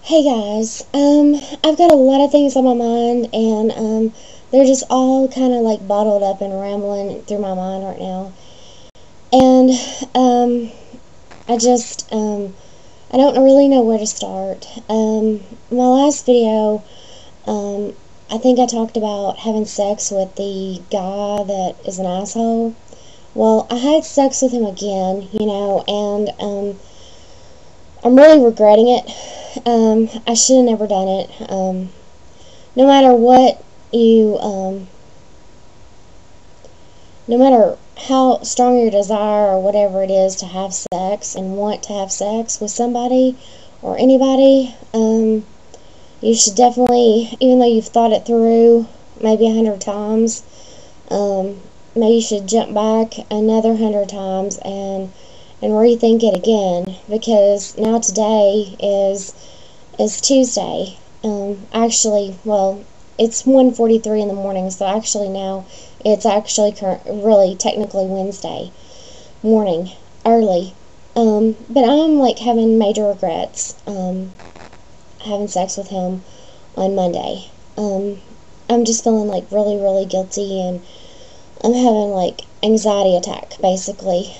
Hey guys, I've got a lot of things on my mind, and they're just all kind of like bottled up and rambling through my mind right now. And I just I don't really know where to start. My last video, I think I talked about having sex with the guy that is an asshole. Well, I had sex with him again, and I'm really regretting it. I should have never done it. No matter what you, no matter how strong your desire or whatever it is to have sex and want to have sex with somebody or anybody, you should definitely, even though you've thought it through maybe 100 times, maybe you should jump back another 100 times and rethink it again, because now today is Tuesday. Actually, well, it's 1:43 in the morning, so actually now it's actually really technically Wednesday morning, early. But I'm like having major regrets having sex with him on Monday. I'm just feeling like really, really guilty, and I'm having like anxiety attack basically.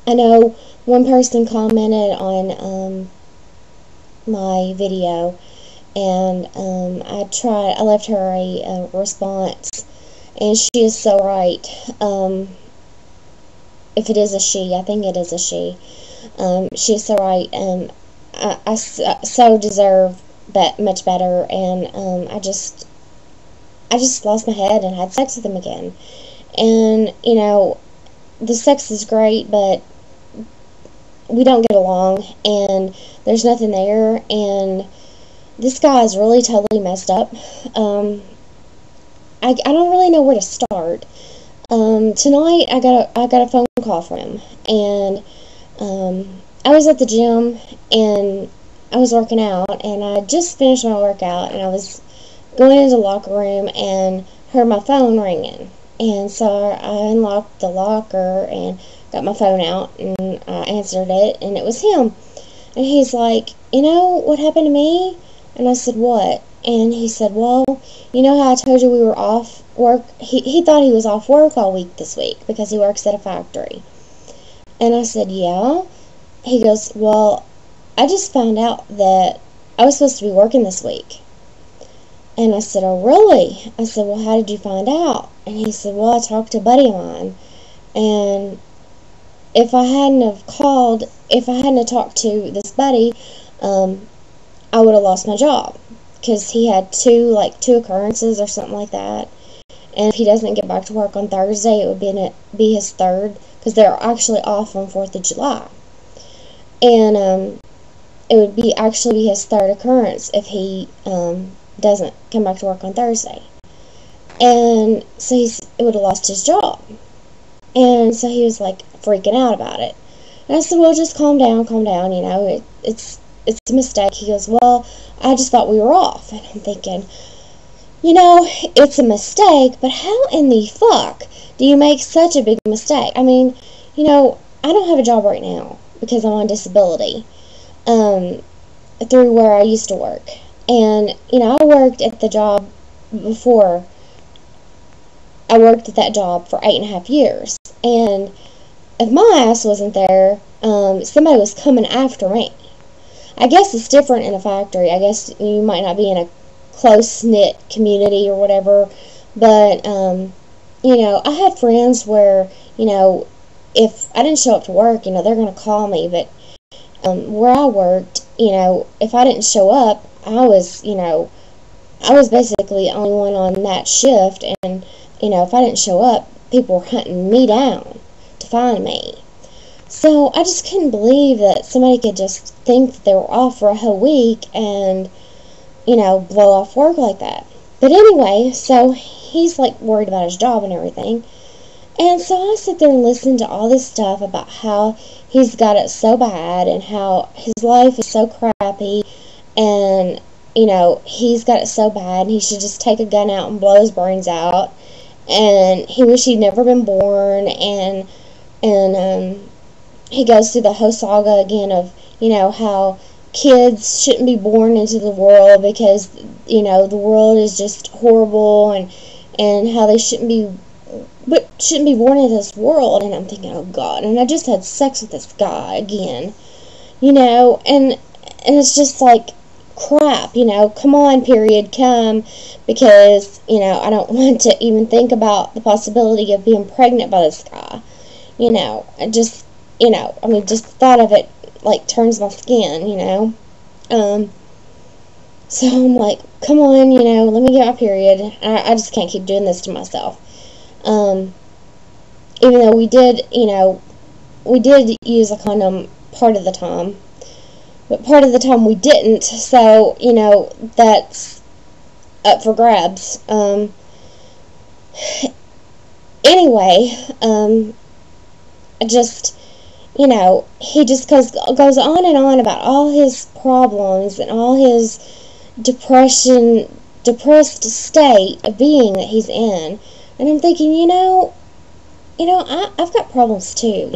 I know one person commented on my video, and I left her a response, and she is so right. If it is a she, I think it is a she. She is so right, and I so deserve that much better, and I just lost my head and had sex with him again. And the sex is great, but we don't get along, and there's nothing there, and this guy is really totally messed up. I don't really know where to start. Tonight I got a phone call from him, and I was at the gym, and I was working out, and I just finished my workout, and I was going into the locker room and heard my phone ringing. And so I unlocked the locker and got my phone out, and I answered it, and it was him. And he's like, "You know what happened to me?" And I said, "What?" And he said, "Well, you know how I told you we were off work?" He thought he was off work all week this week because he works at a factory. And I said, "Yeah." He goes, "Well, I just found out that I was supposed to be working this week." And I said, "Oh, really?" I said, "Well, how did you find out?" And he said, "Well, I talked to a buddy of mine, and if I hadn't have talked to this buddy, I would have lost my job, because he had two occurrences or something like that. And if he doesn't get back to work on Thursday, it would be his third, because they're actually off on 4th of July. And it would actually be his third occurrence if he doesn't come back to work on Thursday. And so it would have lost his job. And so he was like freaking out about it. And I said, "Well, just calm down, it's a mistake." He goes, "Well, I just thought we were off." And I'm thinking, it's a mistake, but how in the fuck do you make such a big mistake? I mean, I don't have a job right now because I'm on disability, through where I used to work. And, I worked at the job before. I worked at that job for 8.5 years. And if my ass wasn't there, somebody was coming after me. I guess it's different in a factory. I guess you might not be in a close-knit community or whatever. But, I had friends where, if I didn't show up to work, they're going to call me. But where I worked, if I didn't show up, I was basically the only one on that shift. And, if I didn't show up, people were hunting me down to find me. So I just couldn't believe that somebody could just think that they were off for a whole week and, blow off work like that. But anyway, so he's like worried about his job and everything. And so I sit there and listen to all this stuff about how he's got it so bad and how his life is so crappy, and, he's got it so bad and he should just take a gun out and blow his brains out, and he wish he'd never been born, and he goes through the whole saga again of, how kids shouldn't be born into the world because, the world is just horrible, and how they shouldn't be born into this world. And I'm thinking, oh God, and I just had sex with this guy again, and it's just like, crap, come on, period, come, because, I don't want to even think about the possibility of being pregnant by this guy. I just, just thought of it, like, turns my skin, so I'm like, come on, let me get my period. I just can't keep doing this to myself. Even though we did use a condom part of the time, but part of the time we didn't, so, that's up for grabs. Anyway, I just, he just goes on and on about all his problems and all his depressed state of being that he's in. And I'm thinking, I've got problems too,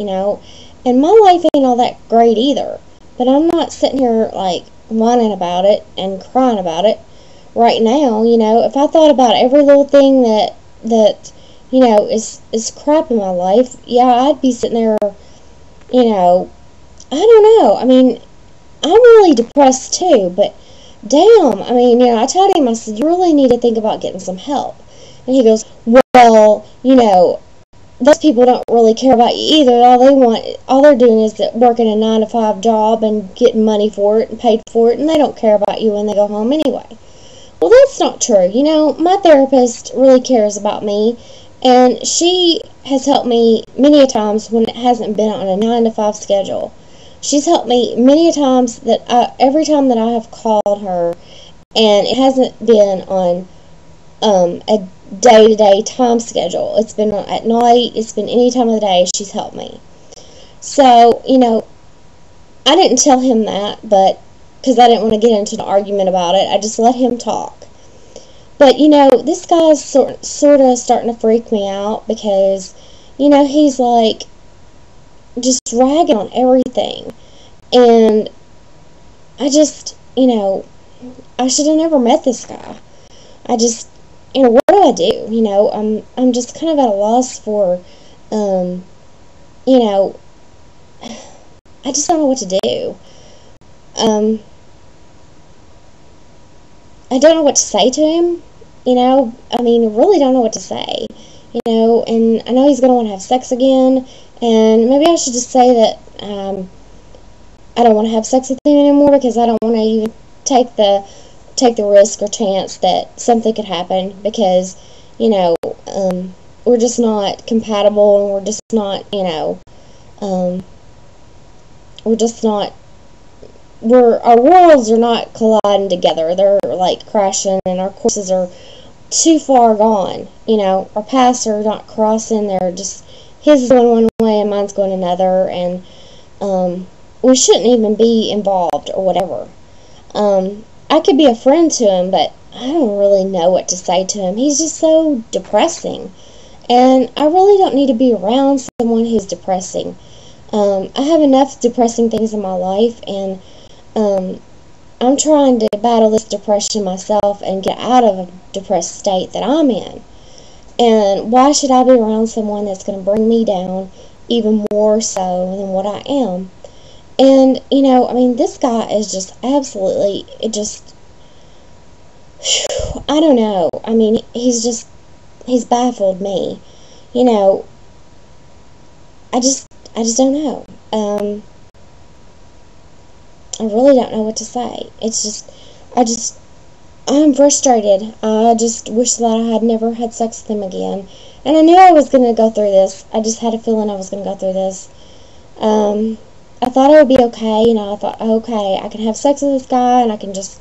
and my life ain't all that great either. But I'm not sitting here, like, whining about it and crying about it right now, If I thought about every little thing that is crap in my life, yeah, I'd be sitting there, I don't know. I mean, I'm really depressed too, but damn, I mean, I told him, I said, you really need to think about getting some help. And he goes, well, those people don't really care about you either. All they're doing is working a 9-to-5 job and getting money for it and paid for it, and they don't care about you when they go home anyway. Well, that's not true. My therapist really cares about me, and she has helped me many a times when it hasn't been on a 9-to-5 schedule. She's helped me many a times every time that I have called her, and it hasn't been on a day-to-day time schedule. It's been at night, it's been any time of the day she's helped me. So, I didn't tell him that, but because I didn't want to get into an argument about it, I just let him talk. But, this guy's sort of starting to freak me out because, he's like just ragging on everything. And I just, I should have never met this guy. I just, what do I do? I'm just kind of at a loss for, I just don't know what to do. I don't know what to say to him, I mean, I really don't know what to say, and I know he's going to want to have sex again, and maybe I should just say that, I don't want to have sex with him anymore because I don't want to even take the risk or chance that something could happen because, we're just not compatible, and we're just not, our worlds are not colliding together. They're like crashing, and our courses are too far gone. Our paths are not crossing. They're just, his is going one way and mine's going another, and we shouldn't even be involved or whatever. I could be a friend to him, but I don't really know what to say to him. He's just so depressing, and I really don't need to be around someone who's depressing. I have enough depressing things in my life, and I'm trying to battle this depression myself and get out of a depressed state that I'm in. And why should I be around someone that's going to bring me down even more so than what I am? And, I mean, this guy is just absolutely, I don't know. I mean, he's baffled me. I just don't know. I really don't know what to say. I'm frustrated. I just wish that I had never had sex with him again. And I knew I was going to go through this. I just had a feeling I was going to go through this. I thought it would be okay. I thought, okay, I can have sex with this guy and I can just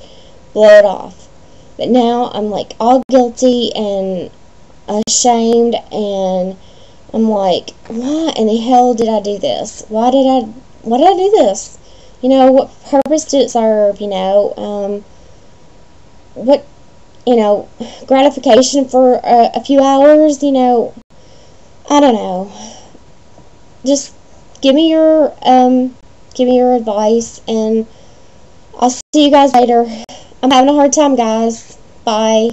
blow it off. But now I'm like all guilty and ashamed, and I'm like, why in the hell did I do this? Why did I do this? What purpose did it serve? What, gratification for a few hours? I don't know. Just give me your advice, and I'll see you guys later. I'm having a hard time, guys. Bye.